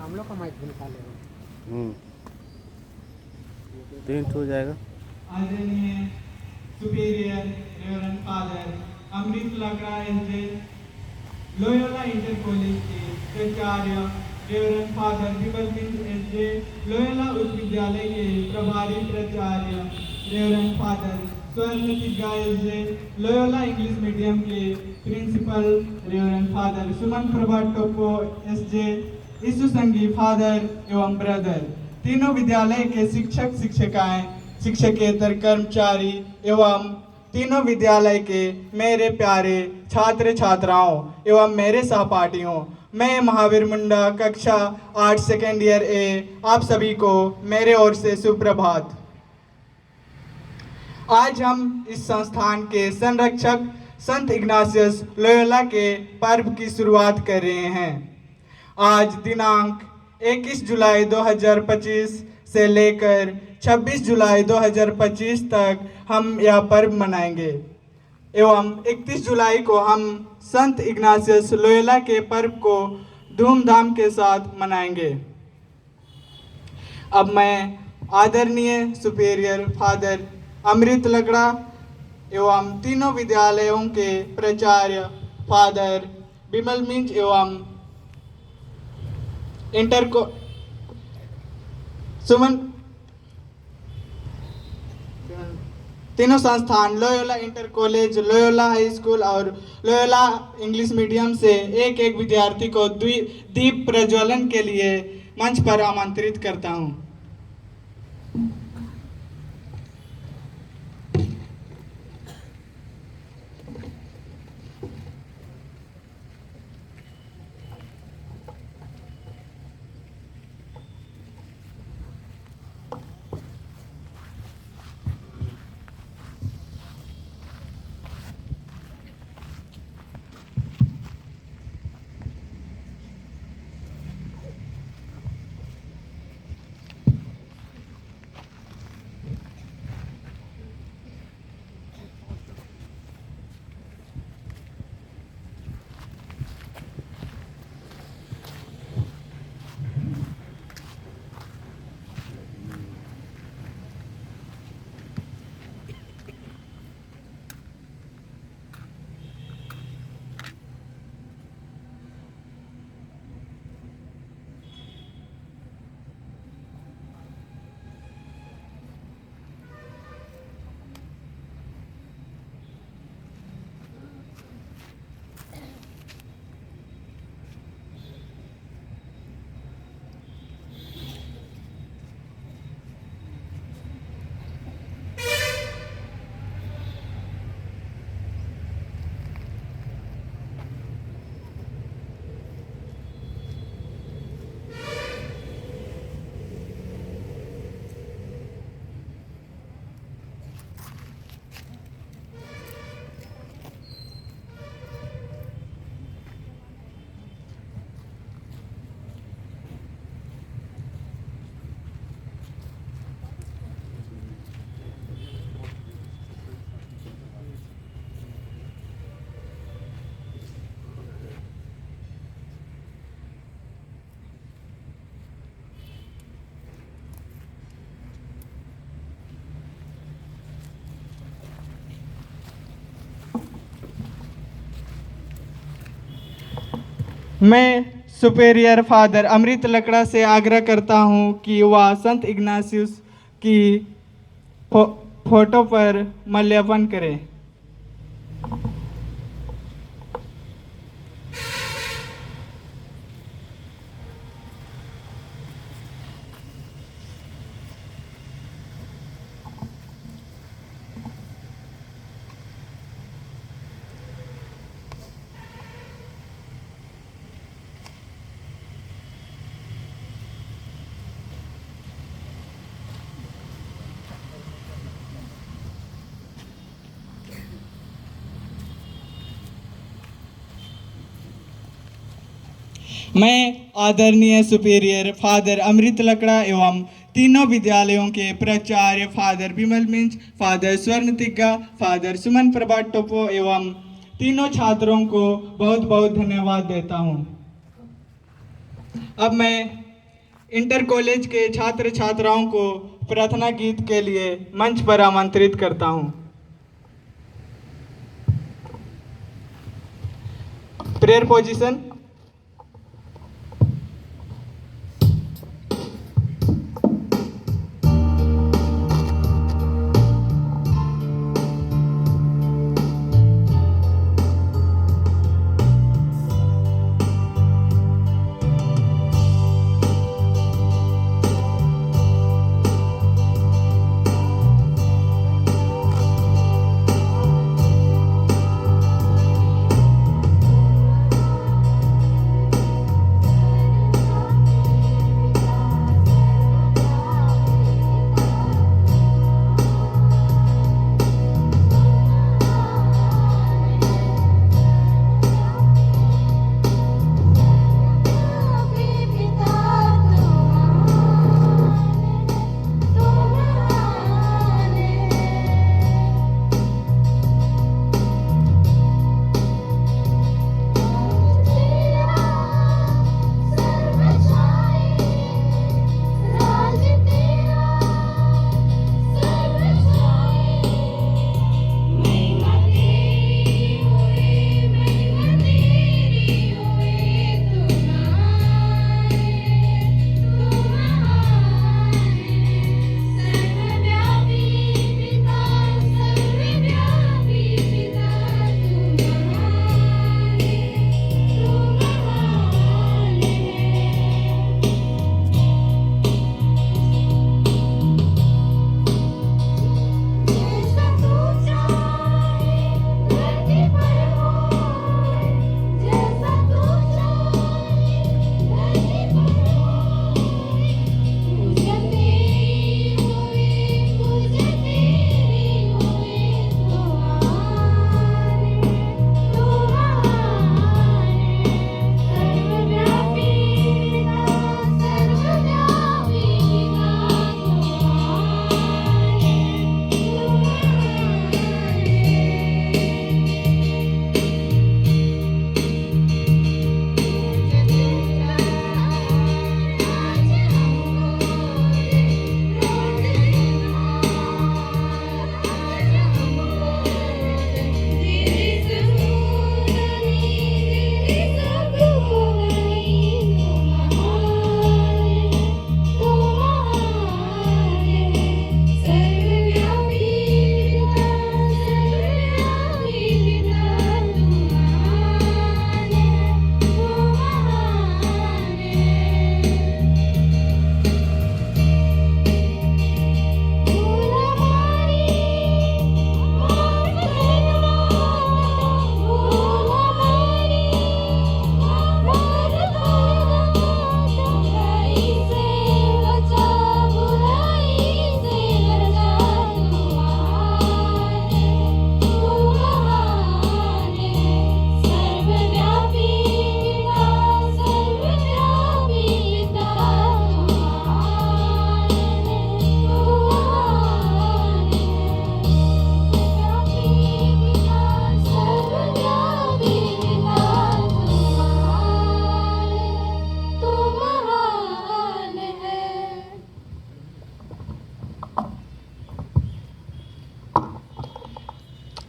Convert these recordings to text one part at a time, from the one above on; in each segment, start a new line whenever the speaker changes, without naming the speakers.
हम लोग का माइक भी निकाले हो।
3 हो जाएगा।
आदरणीय सुपीरियर रेवरेंड फादर अमृत लकड़ा एसजे लोयोला इंटर कॉलेज के प्राचार्य रेवरेंड फादर विमल मिंज एसजे लोयोला उच्च विद्यालय के प्रभारी प्राचार्य रेवरेंड फादर स्वर्ण Tigga SJ Loyola English medium के प्रिंसिपल रेवरेंड फादर सुमन प्रभा टोपो एसजे यीशु संगी फादर एवं ब्रदर, तीनों विद्यालय के शिक्षक शिक्षिकाएं, शिक्षकेतर कर्मचारी एवं तीनों विद्यालय के मेरे प्यारे छात्र छात्राओं एवं मेरे सहपाठियों, मैं महावीर मुंडा कक्षा 8 सेकेंड ईयर ए आप सभी को मेरे ओर से सुप्रभात। आज हम इस संस्थान के संरक्षक संत इग्नासियस लोयोला के पर्व की शुरुआत कर रहे हैं। आज दिनांक 21 जुलाई 2025 से लेकर 26 जुलाई 2025 तक हम यह पर्व मनाएंगे एवं 31 जुलाई को हम संत इग्नासियस लोयोला के पर्व को धूमधाम के साथ मनाएंगे। अब मैं आदरणीय सुपीरियर फादर अमृत लकड़ा एवं तीनों विद्यालयों के प्राचार्य फादर विमल मिंज एवं सुमन तीनों संस्थान Loyola inter college, Loyola high school और लोयोला इंग्लिश मीडियम से एक एक विद्यार्थी को दीप प्रज्वलन के लिए मंच पर आमंत्रित करता हूं। मैं सुपेरियर फादर अमृत लकड़ा से आग्रह करता हूं कि वह संत इग्नासियस की फोटो पर माल्यार्पण करें। मैं आदरणीय सुपीरियर फादर अमृत लकड़ा एवं तीनों विद्यालयों के प्राचार्य फादर विमल मिंज, फादर स्वर्ण तिग्गा, फादर सुमन प्रभा टोपो एवं तीनों छात्रों को बहुत बहुत धन्यवाद देता हूं। अब मैं इंटर कॉलेज के छात्र छात्राओं को प्रार्थना गीत के लिए मंच पर आमंत्रित करता हूं। Prayer position.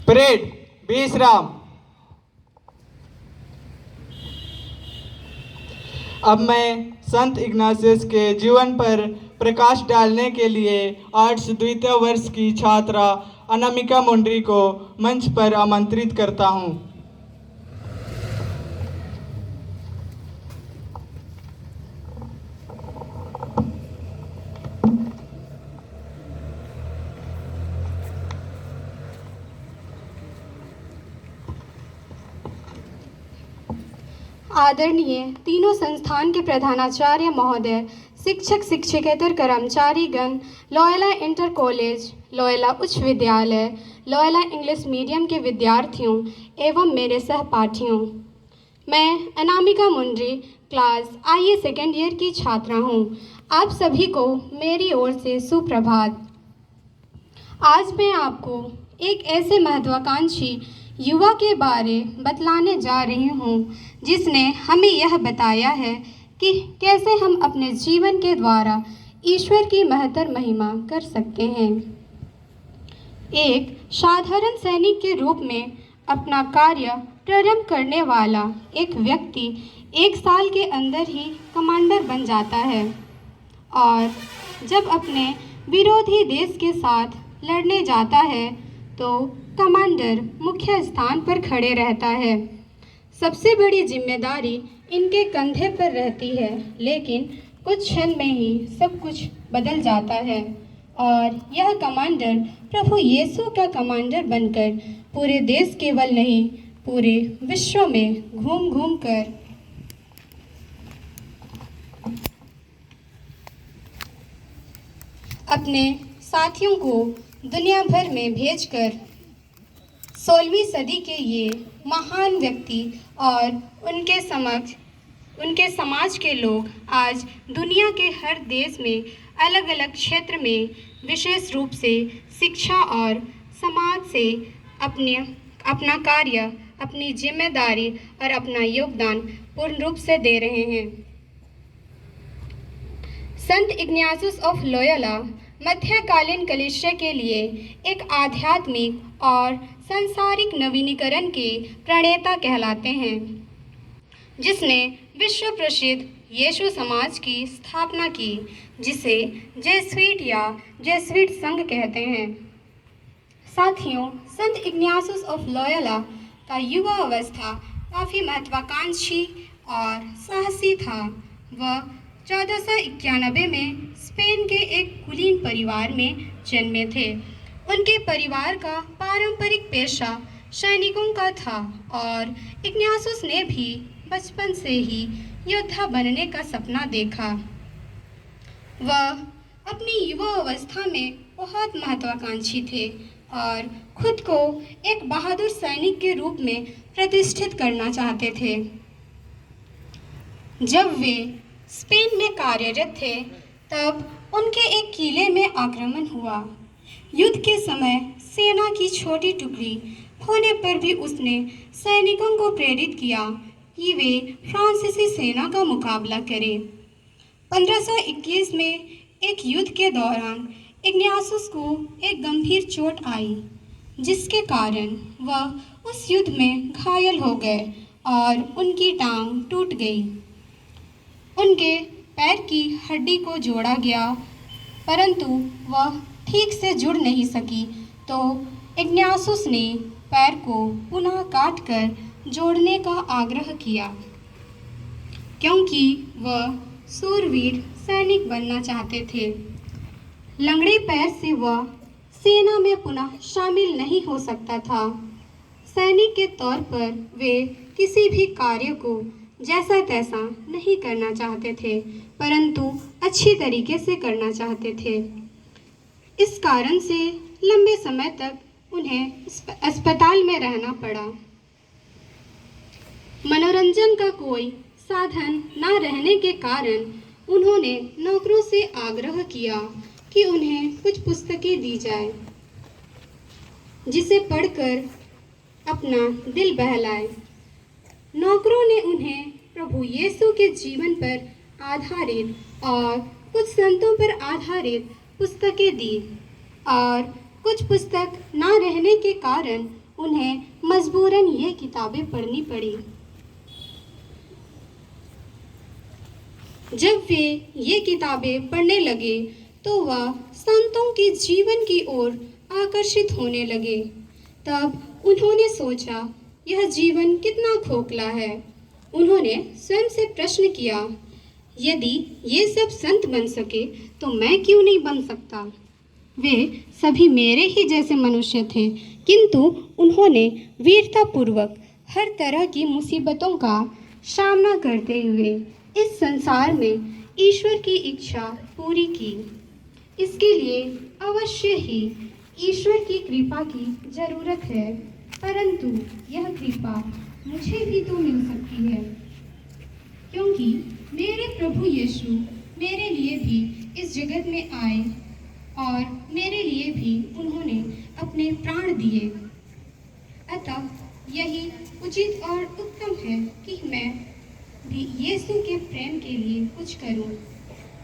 परेड विश्राम। अब मैं संत इग्नासियस के जीवन पर प्रकाश डालने के लिए आर्ट्स द्वितीय वर्ष की छात्रा अनामिका मुंडरी को मंच पर आमंत्रित करता हूं।
आदरणीय तीनों संस्थान के प्रधानाचार्य महोदय, शिक्षक शिक्षकेतर कर्मचारीगण, लोयला इंटर कॉलेज, लोयला उच्च विद्यालय, लोयला इंग्लिश मीडियम के विद्यार्थियों एवं मेरे सहपाठियों, मैं अनामिका मुंडरी क्लास आईए सेकेंड ईयर की छात्रा हूँ। आप सभी को मेरी ओर से सुप्रभात। आज मैं आपको एक ऐसे महत्वाकांक्षी युवा के बारे बतलाने जा रही हूँ जिसने हमें यह बताया है कि कैसे हम अपने जीवन के द्वारा ईश्वर की महत्तर महिमा कर सकते हैं। एक साधारण सैनिक के रूप में अपना कार्य प्रारंभ करने वाला एक व्यक्ति 1 साल के अंदर ही कमांडर बन जाता है और जब अपने विरोधी देश के साथ लड़ने जाता है तो कमांडर मुख्य स्थान पर खड़े रहता है। सबसे बड़ी जिम्मेदारी इनके कंधे पर रहती है, लेकिन कुछ क्षण में ही सब कुछ बदल जाता है और यह कमांडर प्रभु यीशु का कमांडर बनकर पूरे देश केवल नहीं पूरे विश्व में घूम घूम कर अपने साथियों को दुनिया भर में भेजकर 16वीं सदी के ये महान व्यक्ति और उनके समाज के लोग आज दुनिया के हर देश में अलग अलग क्षेत्र में विशेष रूप से शिक्षा और समाज से अपना कार्य, अपनी जिम्मेदारी और अपना योगदान पूर्ण रूप से दे रहे हैं। संत इग्नातियस ऑफ लोयोला मध्यकालीन कलीसिया के लिए एक आध्यात्मिक और सांसारिक नवीनीकरण के प्रणेता कहलाते हैं, जिसने विश्व प्रसिद्ध यीशु समाज की स्थापना की, जिसे जेसुइट या जेसुइट संघ कहते हैं। साथियों, संत इग्नातियस ऑफ लोयोला का युवा अवस्था काफ़ी महत्वाकांक्षी और साहसी था। वह 1491 में स्पेन के एक कुलीन परिवार में जन्मे थे। उनके परिवार का पारंपरिक पेशा सैनिकों का था और इग्नातियस ने भी बचपन से ही योद्धा बनने का सपना देखा। वह अपनी युवा अवस्था में बहुत महत्वाकांक्षी थे और खुद को एक बहादुर सैनिक के रूप में प्रतिष्ठित करना चाहते थे। जब वे स्पेन में कार्यरत थे तब उनके एक किले में आक्रमण हुआ। युद्ध के समय सेना की छोटी टुकड़ी होने पर भी उसने सैनिकों को प्रेरित किया कि वे फ्रांसीसी सेना का मुकाबला करें। 1521 में एक युद्ध के दौरान इग्नातियस को एक गंभीर चोट आई, जिसके कारण वह उस युद्ध में घायल हो गए और उनकी टांग टूट गई। उनके पैर की हड्डी को जोड़ा गया, परंतु वह ठीक से जुड़ नहीं सकी, तो इग्नातियस ने पैर को पुनः काटकर जोड़ने का आग्रह किया, क्योंकि वह शूरवीर सैनिक बनना चाहते थे। लंगड़े पैर से वह सेना में पुनः शामिल नहीं हो सकता था। सैनिक के तौर पर वे किसी भी कार्य को जैसा तैसा नहीं करना चाहते थे, परंतु अच्छी तरीके से करना चाहते थे। इस कारण से लंबे समय तक उन्हें अस्पताल में रहना पड़ा। मनोरंजन का कोई साधन न रहने के कारण उन्होंने नौकरों से आग्रह किया कि उन्हें कुछ पुस्तकें दी जाए, जिसे पढ़कर अपना दिल बहलाए। नौकरों ने उन्हें प्रभु यीशु के जीवन पर आधारित और कुछ संतों पर आधारित पुस्तकें दी और कुछ पुस्तक ना रहने के कारण उन्हें मजबूरन ये किताबें पढ़नी पड़ी। जब वे ये किताबें पढ़ने लगे तो वह संतों के जीवन की ओर आकर्षित होने लगे। तब उन्होंने सोचा, यह जीवन कितना खोखला है। उन्होंने स्वयं से प्रश्न किया, यदि ये सब संत बन सके तो मैं क्यों नहीं बन सकता। वे सभी मेरे ही जैसे मनुष्य थे, किंतु उन्होंने वीरतापूर्वक हर तरह की मुसीबतों का सामना करते हुए इस संसार में ईश्वर की इच्छा पूरी की। इसके लिए अवश्य ही ईश्वर की कृपा की जरूरत है, परंतु यह कृपा मुझे भी तो मिल सकती है, क्योंकि मेरे प्रभु यीशु मेरे लिए भी इस जगत में आए और मेरे लिए भी उन्होंने अपने प्राण दिए। अतः यही उचित और उत्तम है कि मैं भी यीशु के प्रेम के लिए कुछ करूं।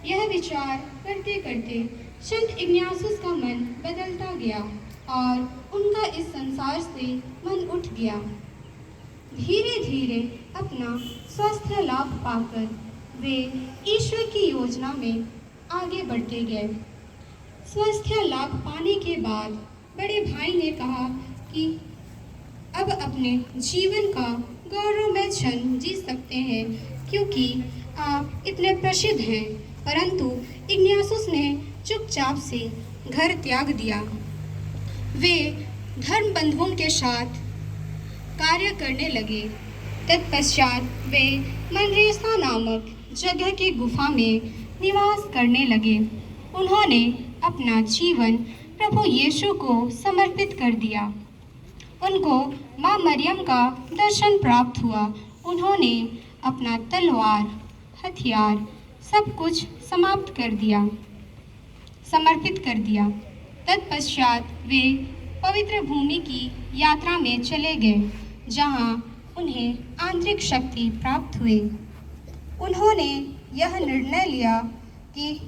यह विचार करते करते संत इग्नासुस का मन बदलता गया और उनका इस संसार से मन उठ गया। धीरे धीरे अपना स्वास्थ्य लाभ पाकर वे ईश्वर की योजना में आगे बढ़ते गए। स्वास्थ्य लाभ पाने के बाद बड़े भाई ने कहा कि अब अपने जीवन का गौरवमय क्षण जी सकते हैं क्योंकि आप इतने प्रसिद्ध हैं। परंतु इग्नासुस ने चुपचाप से घर त्याग दिया। वे धर्म बंधुओं के साथ कार्य करने लगे। तत्पश्चात वे मनरेसा नामक जगह की गुफा में निवास करने लगे। उन्होंने अपना जीवन प्रभु यीशु को समर्पित कर दिया। उनको माँ मरियम का दर्शन प्राप्त हुआ। उन्होंने अपना तलवार, हथियार सब कुछ समर्पित कर दिया। तत्पश्चात वे पवित्र भूमि की यात्रा में चले गए, जहाँ उन्हें आंतरिक शक्ति प्राप्त हुई। उन्होंने यह निर्णय लिया कि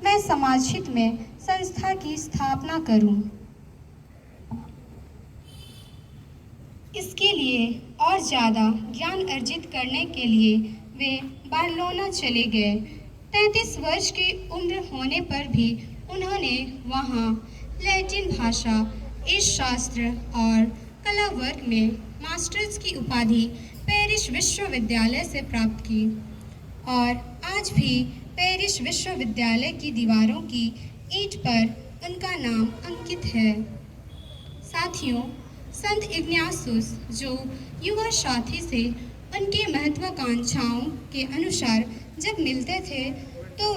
मैं समाज हित में संस्था की स्थापना करूं। इसके लिए और ज़्यादा ज्ञान अर्जित करने के लिए वे बार्लोना चले गए। 33 वर्ष की उम्र होने पर भी उन्होंने वहाँ लैटिन भाषा, ईश शास्त्र और कला वर्ग में मास्टर्स की उपाधि पेरिस विश्वविद्यालय से प्राप्त की और आज भी पेरिस विश्वविद्यालय की दीवारों की ईंट पर उनका नाम अंकित है। साथियों, संत इग्नासुस जो युवा साथी से उनकी महत्वाकांक्षाओं के अनुसार जब मिलते थे तो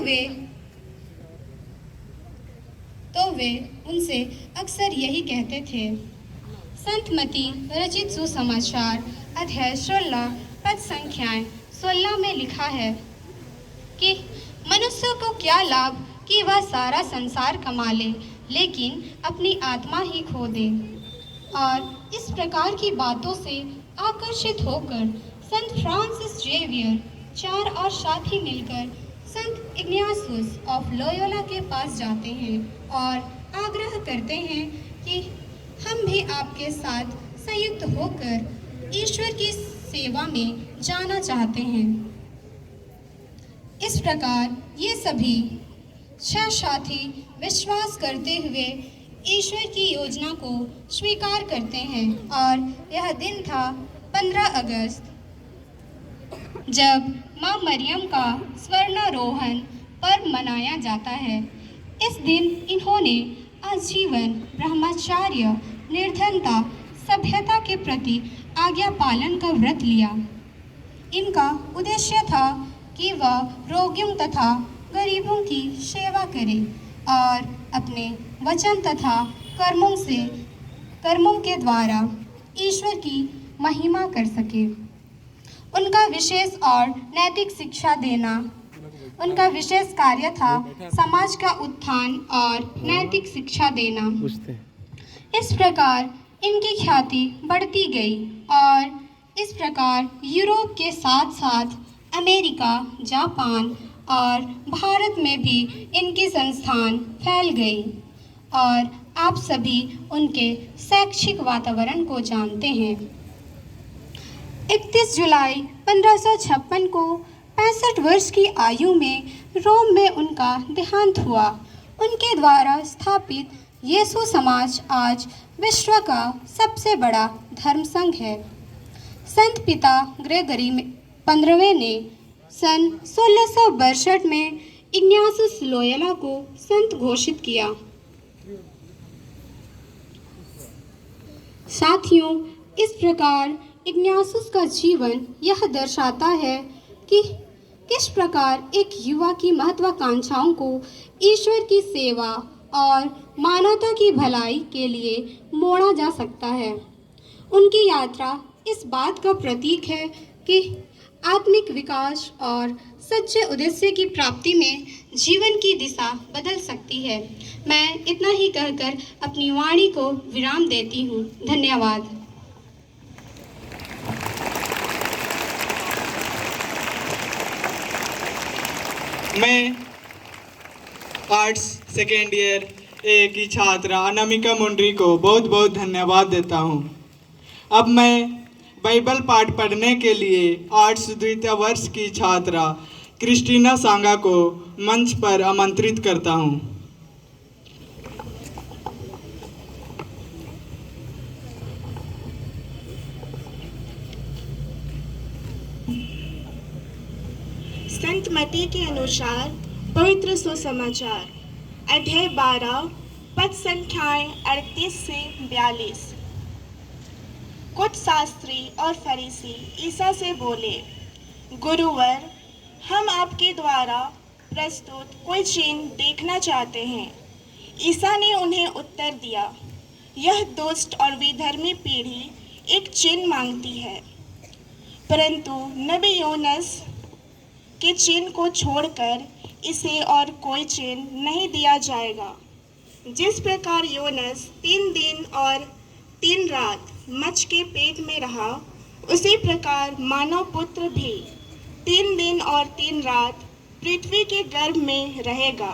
वे उनसे अक्सर यही कहते थे। संत मती रचित सुसमाचार अध्याय 16 पद संख्याएं 16 में लिखा है कि मनुष्य को क्या लाभ कि वह सारा संसार कमा ले लेकिन अपनी आत्मा ही खो दे। और इस प्रकार की बातों से आकर्षित होकर संत फ्रांसिस जेवियर 4 और साथी मिलकर संत इग्नासुस ऑफ लोयोला के पास जाते हैं और आग्रह करते हैं कि हम भी आपके साथ संयुक्त होकर ईश्वर की सेवा में जाना चाहते हैं। इस प्रकार ये सभी 6 साथी विश्वास करते हुए ईश्वर की योजना को स्वीकार करते हैं और यह दिन था 15 अगस्त, जब माँ मरियम का स्वर्णारोहण पर्व मनाया जाता है। इस दिन इन्होंने आजीवन ब्रह्मचर्य, निर्धनता, सभ्यता के प्रति आज्ञा पालन का व्रत लिया। इनका उद्देश्य था कि वह रोगियों तथा गरीबों की सेवा करें और अपने वचन तथा कर्मों के द्वारा ईश्वर की महिमा कर सके। उनका विशेष और नैतिक शिक्षा देना उनका विशेष कार्य था। समाज का उत्थान और नैतिक शिक्षा देना। इस प्रकार इनकी ख्याति बढ़ती गई और इस प्रकार यूरोप के साथ साथ अमेरिका, जापान और भारत में भी इनकी संस्थान फैल गई और आप सभी उनके शैक्षिक वातावरण को जानते हैं। 31 जुलाई 1556 को 65 वर्ष की आयु में रोम में उनका देहांत हुआ। उनके द्वारा स्थापित यीशु समाज आज विश्व का सबसे बड़ा धर्म संघ है। संत पिता ग्रेगरी 15वें ने सन 1662 में इग्नासुस लोयोला को संत घोषित किया। साथियों, इस प्रकार इग्नासुस का जीवन यह दर्शाता है कि किस प्रकार एक युवा की महत्वाकांक्षाओं को ईश्वर की सेवा और मानवता की भलाई के लिए मोड़ा जा सकता है। उनकी यात्रा इस बात का प्रतीक है कि आत्मिक विकास और सच्चे उद्देश्य की प्राप्ति में जीवन की दिशा बदल सकती है। मैं इतना ही कहकर अपनी वाणी को विराम देती हूँ। धन्यवाद।
मैं आर्ट्स सेकेंड ईयर ए की छात्रा अनामिका मुंडरी को बहुत बहुत धन्यवाद देता हूँ। अब मैं बाइबल पाठ पढ़ने के लिए आर्ट्स द्वितीय वर्ष की छात्रा क्रिस्टीना सांगा को मंच पर आमंत्रित करता हूँ।
संत मती के अनुसार पवित्र सुसमाचार अध्याय 12 पद संख्याएं 38 से 42। कुछ शास्त्री और फरीसी ईसा से बोले, गुरुवर, हम आपके द्वारा प्रस्तुत कोई चिन्ह देखना चाहते हैं। ईसा ने उन्हें उत्तर दिया, यह दुष्ट और विधर्मी पीढ़ी एक चिन्ह मांगती है, परंतु नबी योनस के चिन्ह को छोड़कर इसे और कोई चिन्ह नहीं दिया जाएगा। जिस प्रकार योनस 3 दिन और 3 रात मछ के पेट में रहा, उसी प्रकार मानव पुत्र भी 3 दिन और 3 रात पृथ्वी के गर्भ में रहेगा।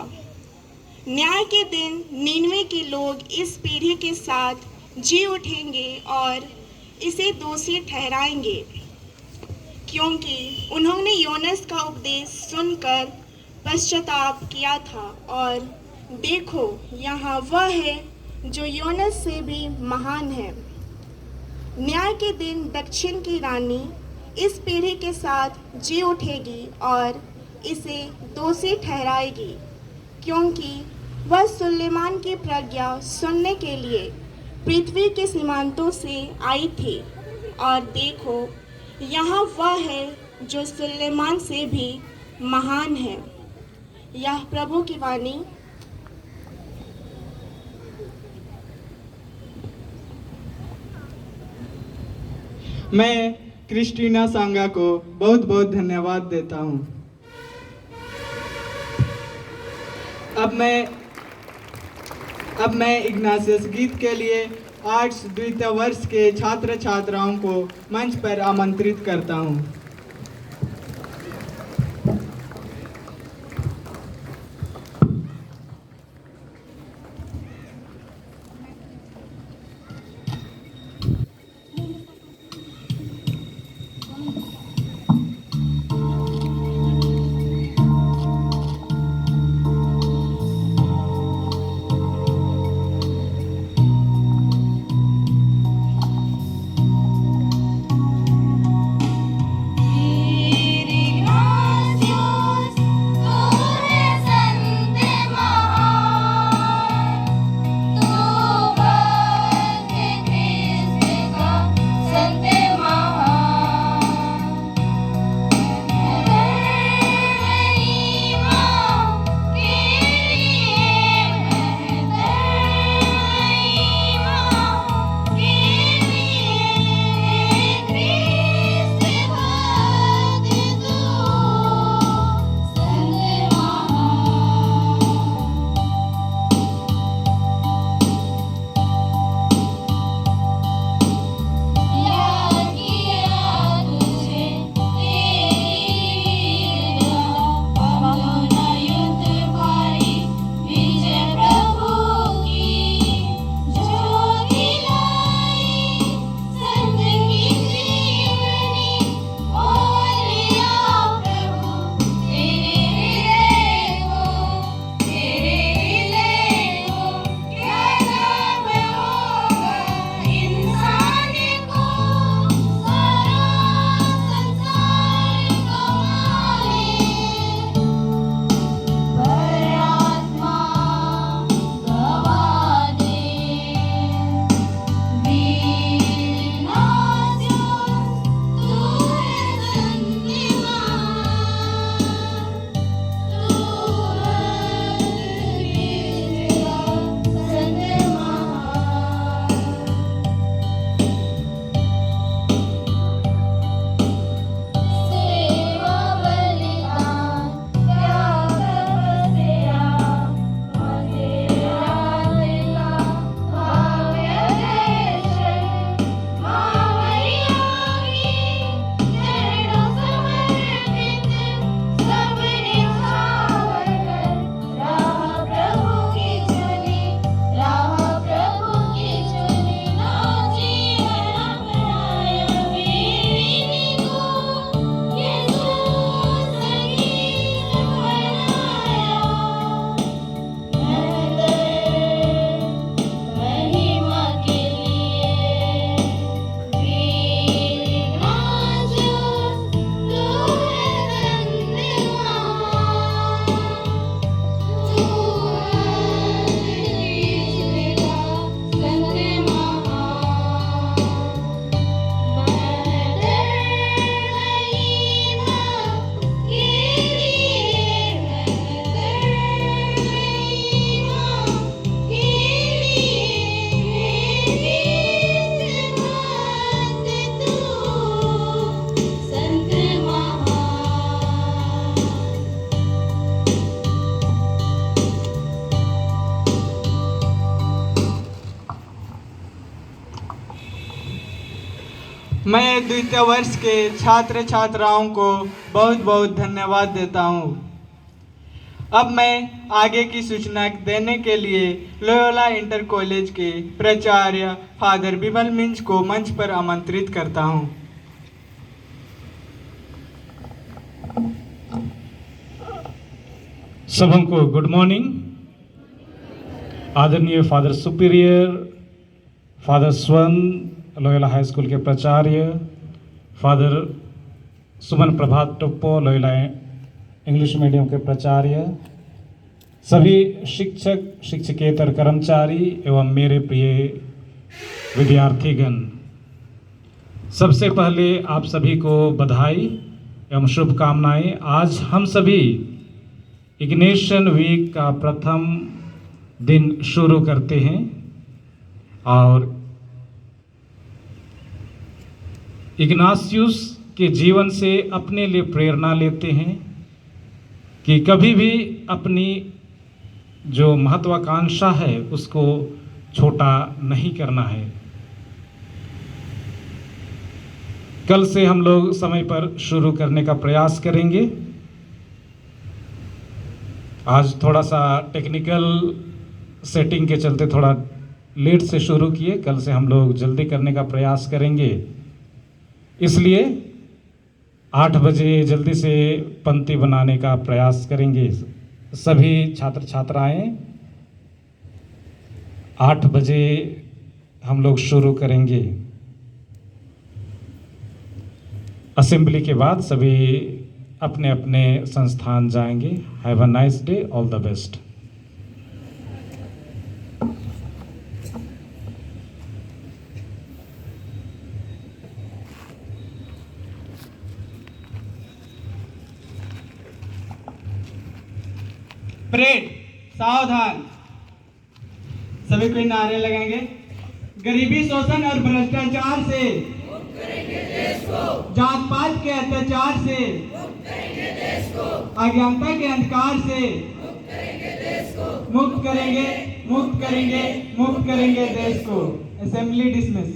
न्याय के दिन निन्वे के लोग इस पीढ़ी के साथ जी उठेंगे और इसे दोषी ठहराएंगे, क्योंकि उन्होंने योनस का उपदेश सुनकर पश्चाताप किया था, और देखो, यहाँ वह है जो योनस से भी महान है। न्याय के दिन दक्षिण की रानी इस पीढ़ी के साथ जी उठेगी और इसे दोषी ठहराएगी, क्योंकि वह सुलेमान की प्रज्ञा सुनने के लिए पृथ्वी के सीमांतों से आई थी, और देखो, यहाँ वह है जो सुलेमान से भी महान है। यह प्रभु की वाणी।
मैं क्रिस्टीना सांगा को बहुत बहुत धन्यवाद देता हूँ। अब मैं इग्नासियस गीत के लिए आर्ट्स द्वितीय वर्ष के छात्र छात्राओं को मंच पर आमंत्रित करता हूँ। मैं द्वितीय वर्ष के छात्र छात्राओं को बहुत बहुत धन्यवाद देता हूँ। अब मैं आगे की सूचना देने के लिए लोयोला इंटर कॉलेज के प्राचार्य फादर बिमल मिंज को मंच पर आमंत्रित करता हूँ।
सबों को गुड मॉर्निंग। आदरणीय फादर सुपीरियर, फादर स्वर्ण, लोयोला हाई स्कूल के प्राचार्य, फादर सुमन प्रभात टोप्पो, लोयोला इंग्लिश मीडियम के प्राचार्य, सभी शिक्षक शिक्षकेतर कर्मचारी एवं मेरे प्रिय विद्यार्थीगण, सबसे पहले आप सभी को बधाई एवं शुभकामनाएं। आज हम सभी इग्निशन वीक का प्रथम दिन शुरू करते हैं और इग्नासियस के जीवन से अपने लिए प्रेरणा लेते हैं कि कभी भी अपनी जो महत्वाकांक्षा है उसको छोटा नहीं करना है। कल से हम लोग समय पर शुरू करने का प्रयास करेंगे। आज थोड़ा सा टेक्निकल सेटिंग के चलते थोड़ा लेट से शुरू किए, कल से हम लोग जल्दी करने का प्रयास करेंगे। इसलिए 8 बजे जल्दी से पंक्ति बनाने का प्रयास करेंगे। सभी छात्र छात्राएं 8 बजे हम लोग शुरू करेंगे। असेंबली के बाद सभी अपने अपने संस्थान जाएंगे। Have a nice day, all the best.
Parade, सावधान। सभी कोई नारे लगाएंगे। गरीबी, शोषण और भ्रष्टाचार से, जात पात के अत्याचार से, अज्ञानता के अंधकार से मुक्त करेंगे, मुक्त करेंगे, मुक्त करेंगे देश को। Assembly dismiss.